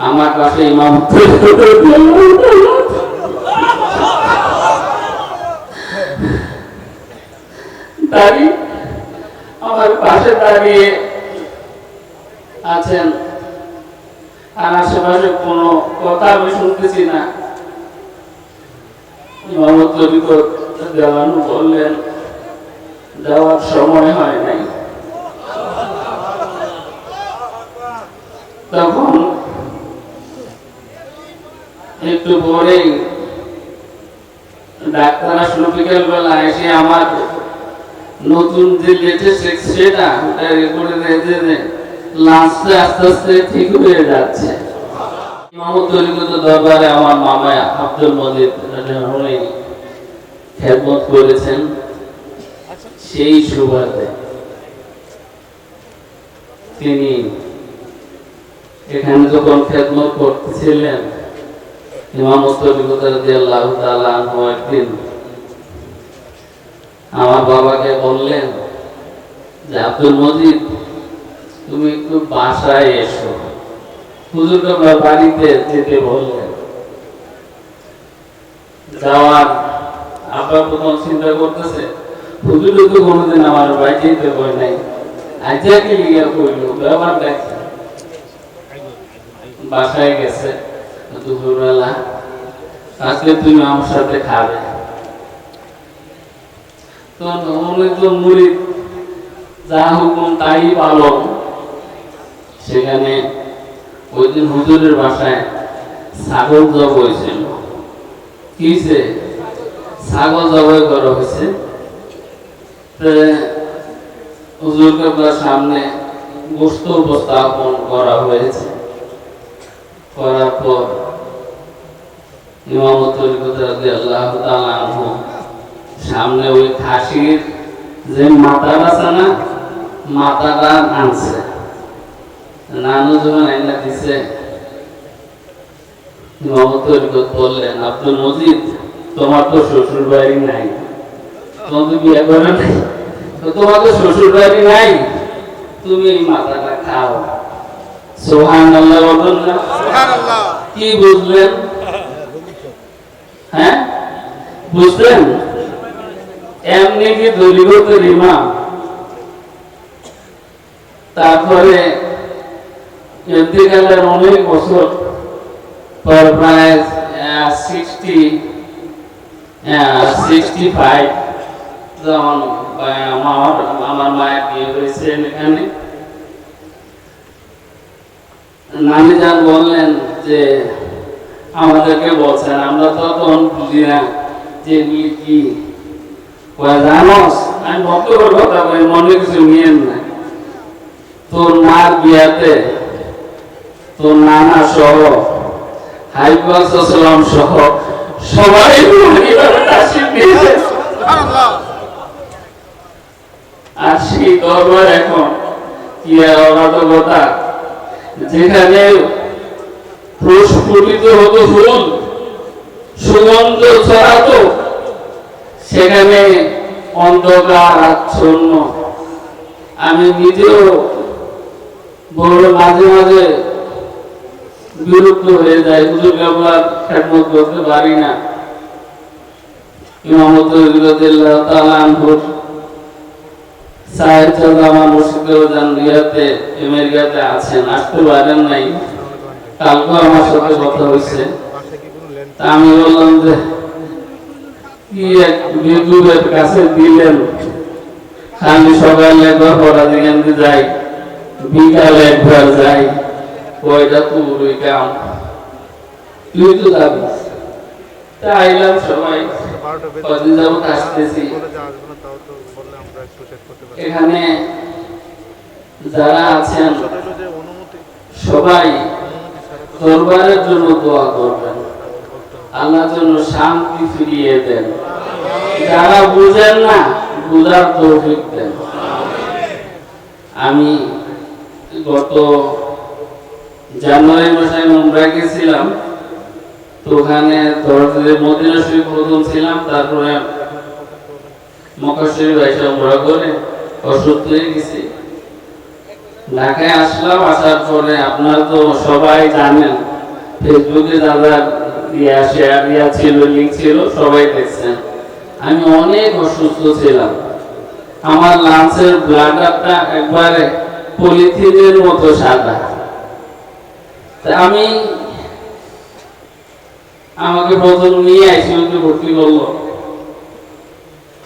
আমার পাশে ইমাম দাঁড়িয়ে আমার পাশে দাঁড়িয়ে আছেন, আর আশেপাশে কোনো কথা আমি শুনতেছি না। ইমামত দেওয়ান বললেন, দেওয়ার সময় হয় নাই। তখন একটু পরেই ডাক্তার আসলো বিকেল বেলা, এসে আমার নতুন যে লেটেস্ট এক্সরেটা করে দিয়েছে যে লাঞ্চে আস্তে আস্তে ঠিক হয়ে যাচ্ছে। ইমামত তরিকত দরবারে আমার মামা আব্দুল মজিদ খেদমত করেছেন। সেই সুবাদে তিনি এখানে যখন খেদমত করতেছিলেন, ইমামত তরিকত রাদিয়াল্লাহু তাআলা আনহু একদিন আমার বাবাকে বললেন যে আব্দুল মজিদ, তুমি একটু বাসায় এসো। হুজুরকে বাড়িতে যেতে বললেন। যাওয়ার আব্বা প্রথম চিন্তা করতেছে, হুজুরে তো কোনোদিন আমার বাড়ি যেতে বলে নাই, আজকে লিগা কইল ব্যাপার দেখছে। বাসায় গেছে, দুপুরবেলা আজকে তুমি আমার সাথে খাবে। তো মুরিদ যা হুকুম তাই পালন। সেখানে ওই দিন হুজুরের বাসায় ছাগল জবাই হয়েছিল। কিসে ছাগল জবাই করা হয়েছে। হুজুরকে সামনে গোশত উপস্থাপন করা হয়েছে। করার পর ইমামত তরিকত রাদিয়াল্লাহু তাআলা আনহু সামনে ওই খাসির যে মাথাটা আছে না, মাথাটা আনছে। নানু যখন আইনা দিছে, ইমামত তরিকত বললেন, আব্দুল মজিদ, তোমার তো শ্বশুর বাড়ি নাই, তোমার তো বিয়ে করে নাই, তোমার তো শ্বশুর বাড়ি নাই, তুমি এই মাথাটা খাও। সুবহানাল্লাহ বলুন না। সুবহানাল্লাহ। কি বুঝলেন? হ্যাঁ বুঝলেন? এমনি কি দলিগতের ইমাম, তারপরে ইন্তেকালের অনেক বছর পর, প্রায় 65 যখন আমার মায়ের বিয়ে হয়েছে এখানে, নানি যান বললেন যে আমাদেরকে বলছেন, আমরা তো তখন বুঝি না যে কি জানোস। আমি বক্তব্যের কথা বলি, মনে কিছু নিয়েন না। তোর মার বিয়াতে তোর নানা সহ হাইবাসালাম সহ সবাই আর সেই দরবার এখন কি অরাধকতা, যেখানে প্রস্ফুটিত হতো ফুল, সুগন্ধ ছড়াতো, সেখানে অন্ধকার আচ্ছন্ন। আমি নিজেও বড় মাঝে মাঝে বিরক্ত হয়ে যায়, হুজুরকে আমরা খেদমত করতে পারি না। ইমামত রাদিয়াল্লাহু তাআলা আনহুর সাহেব জামান মুর্শিদেও জানিয়াতে আমেরিকাতে আছেন, আসতে পারেন নাই। কালকে আমার সাথে কথা হয়েছে। আমি বললাম যে কি এক বিদ্যুতের কাছে দিলেন, খালি সকালে একবার পড়া দিকেন যাই, বিকালে একবার যাই, কয়টা তোর ওই কাম, তুই তো যাবি। আইলাম সবাই, কদিন যাবত আসতেছি। এখানে যারা আছেন সবাই দরবারের জন্য দোয়া করবেন, আল্লাহর জন্য শান্তি ফিরিয়ে দেন। যারা বুঝেন না, বুঝার তৌফিক দেন। আমি গত জানুয়ারি মাসে মুম্বাই গেছিলাম, তো ওখানে মদিনা শরীফ প্রথম ছিলাম, তারপরে মক্কা শরীফ এসে উমরা করে অসুস্থ হয়ে গেছি। ঢাকায় আসলাম, আসার পরে আপনারা তো সবাই জানেন ফেসবুকে দাদা শেয়ার ছিল, লিঙ্ক ছিল, সবাই দেখছেন। আমি অনেক অসুস্থ ছিলাম, আমার লাঞ্চের ব্লাডারটা একবারে পলিথিনের মতো সাদা। আমি আমাকে প্রথম নিয়ে আইসিইউতে ভর্তি করলো,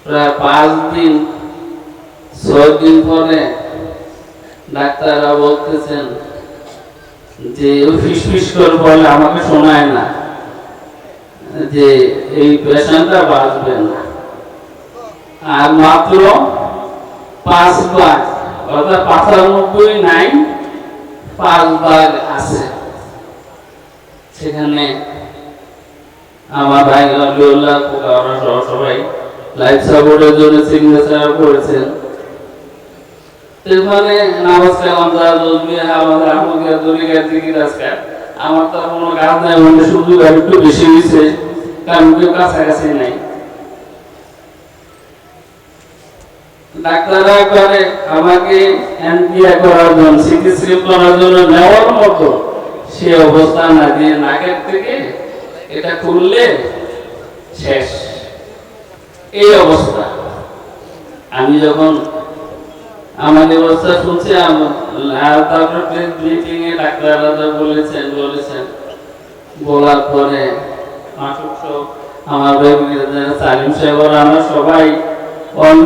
প্রায় 5 দিন 6 দিন পরে ডাক্তাররা বলতেছেন যে ফিসফিস করে বলে, আমাকে শোনায় না, যে এই পেশেন্টটা বাঁচবে না। আর মাত্র 5 বার, অর্থাৎ 95 নাই, 5 বার আছে। সেখানে আমার ভাই আলিউল্লাহ ওরা সবাই লাইফ সাপোর্টের জন্য সিগনেচার করেছেন। এখানে নামাজ কালাম আমার তো কোনো কাজ নাই, মানে শুধু একটু বেশি হয়েছে, কারণ কেউ কাছাকাছি নাই। ডাক্তাররা করে আমাকে এনপিআই করার জন্য, চিকিৎসা করার জন্য নেওয়ার মতো সে অবস্থা না দিয়ে নাকের থেকে এটা খুললে শেষ, এই অবস্থা। আমি যখন আমার অবস্থা শুনছি, ডাক্তাররা বলেছেন বলার পরে আমার সালিম সাহেব আমরা সবাই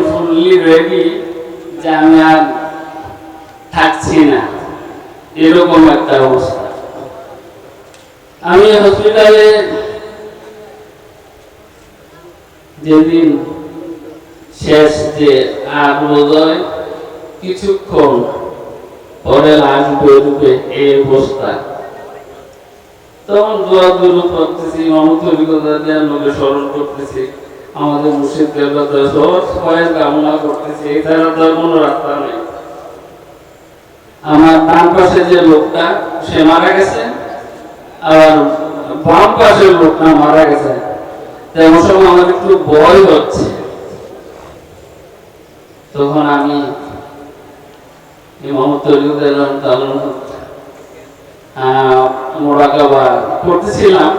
ফুললি রেডি যে আমি আর থাকছি না, এরকম একটা অবস্থা। আমি হসপিটালে যেদিন শেষ, যে আর বোধহয় কিছুক্ষণ পরে লাশ বেরোবে, এই অবস্থা। তখন দোয়া দুরূদ করতেছি, মাহমুদ অভিজ্ঞতা দিয়ে লোকে স্মরণ করতেছি, আমাদের মুর্শিদদের কথা সবাই কামনা করতেছি। এছাড়া তো কোনো রাস্তা নেই। আমার ডান পাশে যে লোকটা সে মারা গেছে, আর বাম পাশের লোকটা মারা গেছে। তেমন সময় আমার একটু ভয় হচ্ছে। তখন আমি মোরাকাবা করতেছিলাম,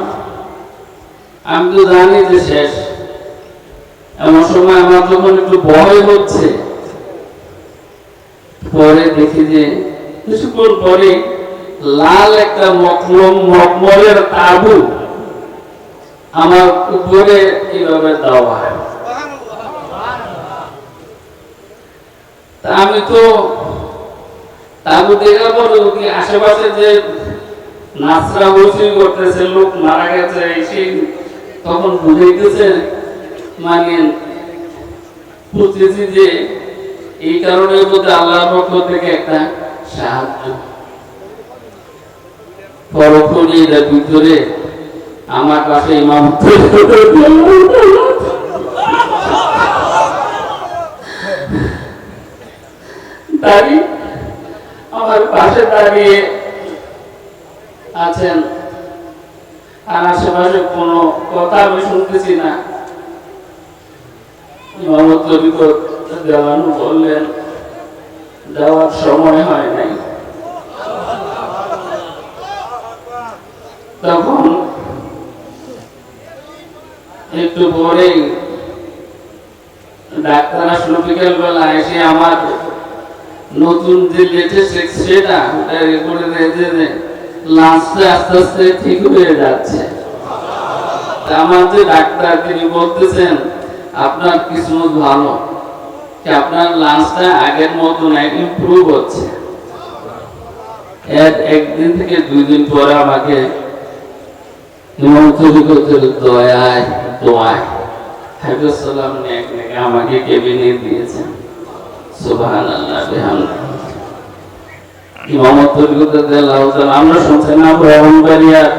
আমি তো জানি যে শেষ। এমন সময় আমার যখন একটু ভয় হচ্ছে, পরে দেখি যে কিছুক্ষণ পরে লাল একটা মকমলের তাবু আমার উপরে এইভাবে দেওয়া। আমি তো তাবু দেখার পরে আশেপাশে যে নাচরা বসি করতেছে, লোক মারা গেছে, সেই তখন বুঝাইতেছে, মানে বুঝতেছি যে এই কারণে বোধ আল্লাহর পক্ষ থেকে একটা সাহায্য। পরক্ষণে এর ভিতরে আমার পাশে ইমাম দাঁড়িয়ে আমার পাশে দাঁড়িয়ে আছেন, আর আশেপাশে কোনো কথা আমি শুনতেছি না। ইমামত দেওয়ানো বললেন, দেওয়ার সময় হয় নাই। তখন একটু পরেই ডাক্তার আসলো বিকেল বেলা, এসে আমার নতুন যে লেটেস্ট এক্সরেটা করে দিয়েছে যে লাঞ্চটা আস্তে আস্তে ঠিক হয়ে যাচ্ছে। আমার যে ডাক্তার তিনি বলতেছেন আপনার কিসমত ভালো, আপনার লাঞ্চটা আগের মতো না, ইমপ্রুভ হচ্ছে। একদিন থেকে 2 দিন পরে আমাকে আমাকে কেবিনে দিয়েছেন। সুবহানাল্লাহ বিহামদিহি। আমরা শুনছি না ব্রাহ্মণবাড়িয়ার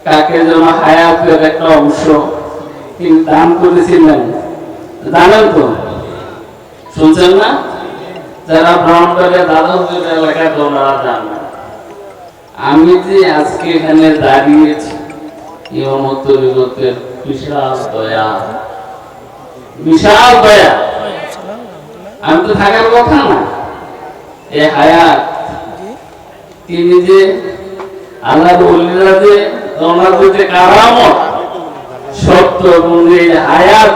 কাকে যেন হায়াতের একটা অংশ তিনি দান করেছিলেন, জানেন তো? শুনছেন না? যারা ব্রাহ্মণবাড়িয়া দাদা হুজুর এলাকায় ওনারা জানেন। আমি যে আজকে এখানে দাঁড়িয়েছি, বিশাল দয়া, বিশাল দয়া। আমি তো থাকার কথা না। এ হায়াত তিনি যে আল্লাহর ওলিরা যে ওনাদের যে কারামত সত্য অনুযায়ী হায়াত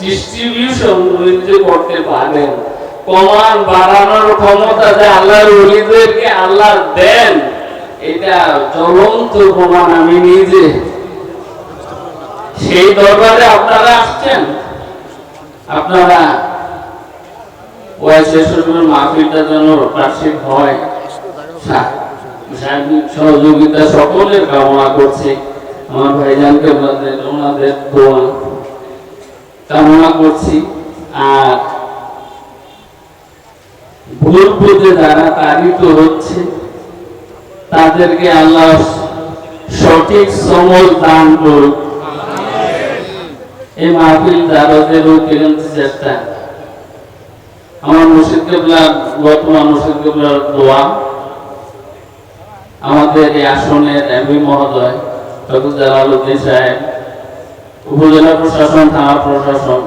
ডিস্ট্রিবিউশন যে করতে পারেন, কমান বাড়ানোর ক্ষমতা যে আল্লাহর ওলিদেরকে আল্লাহ দেন, এটা জ্বলন্ত প্রমাণ। আমি নিজে সেই দরবারে আপনারা আসছেন, আপনারা মাহফিলটা যেন বার্ষিক হয়, সহযোগিতা সকলের কামনা করছি। আমার ভাইজানকে ওনাদের দোয়া কামনা করছি। আর ভুল বুঝে যারা তাড়িত হচ্ছে তাদেরকে আল্লাহ সঠিক সমল দান করুক। এই মাহফিল দারদের চেষ্টা আমার মুর্শিদ কিবলার, বর্তমান মুর্শিদ কিবলার দোয়া, আমাদের এই আসনের এমপি মহোদয় ডক্টর জালালউদ্দিন সাহেব, উপজেলা প্রশাসন, থানা প্রশাসন,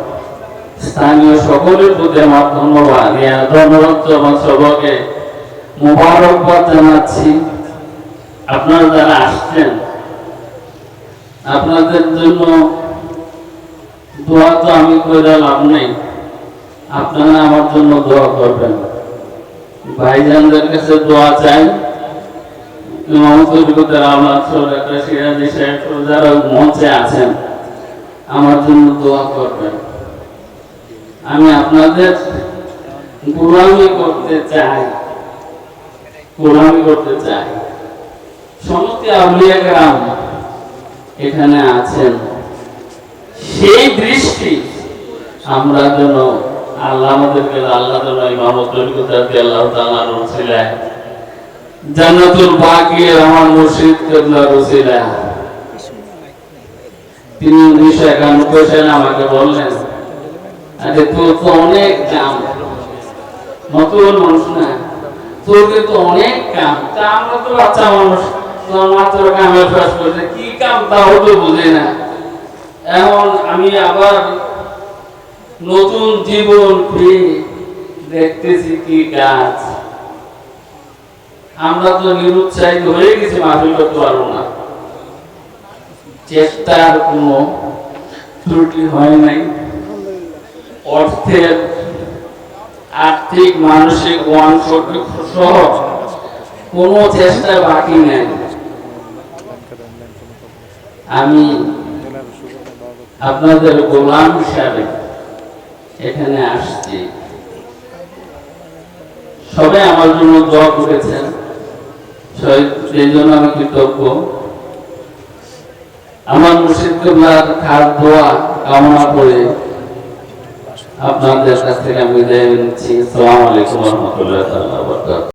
স্থানীয় সকলের প্রতি আমার ধন্যবাদ। ধন্যবাদ আমার সবাইকে মোবারকবাদ জানাচ্ছি। আপনারা যারা আসছেন, আপনাদের জন্য দোয়া তো আমি করে লাভ নেই, আপনারা আমার জন্য দোয়া করবেন। ভাইজানদের কাছে দোয়া চাই, যারা মঞ্চে আছেন আমার জন্য দোয়া করবেন। আমি আপনাদের গোলামি করতে চাই, গোলামি করতে চাই। সমস্ত আউলিয়া কেরাম এখানে আছেন, সেই দৃষ্টি আমরা যেন আল্লাহ আমাদেরকে আল্লাহ যেন ইমামত তরিকতে আল্লাহ তাআলার ওসিলায় জান্নাতুল বাকির আমার মুর্শিদ কিবলার ওসিলায় তিনি 1991 সালে আমাকে বললেন, আরে তোর তো অনেক কাম, নতুন মানুষ না, তোর কিন্তু অনেক কাম। তা আমরা তো বাচ্চা মানুষ, তোর মাত্র কামের ফাঁস করছে, কি কাম তাও তো বুঝি না। এখন আমি আবার নতুন জীবন পেয়ে দেখতেছি কি কাজ। আমরা তো নিরুৎসাহিত হয়ে গেছি, মাহফিল করতে পারবো না। চেষ্টার কোনো ত্রুটি হয় নাই, অর্থের, আর্থিক, মানসিক সহ কোনো চেষ্টা বাকি নেই। আমি আপনাদের গোলাম হিসাবে এখানে আসছি। সবাই আমার জন্য দোয়া করেছেন, সেই জন্য আমি কৃতজ্ঞ। আমার মুর্শিদ কিবলার খাস দোয়া কামনা করে আপনাদের কাছ থেকে আমি বিদায় নিচ্ছি। আসসালামু আলাইকুম ওয়া রাহমাতুল্লাহি ওয়া বারাকাতুহু।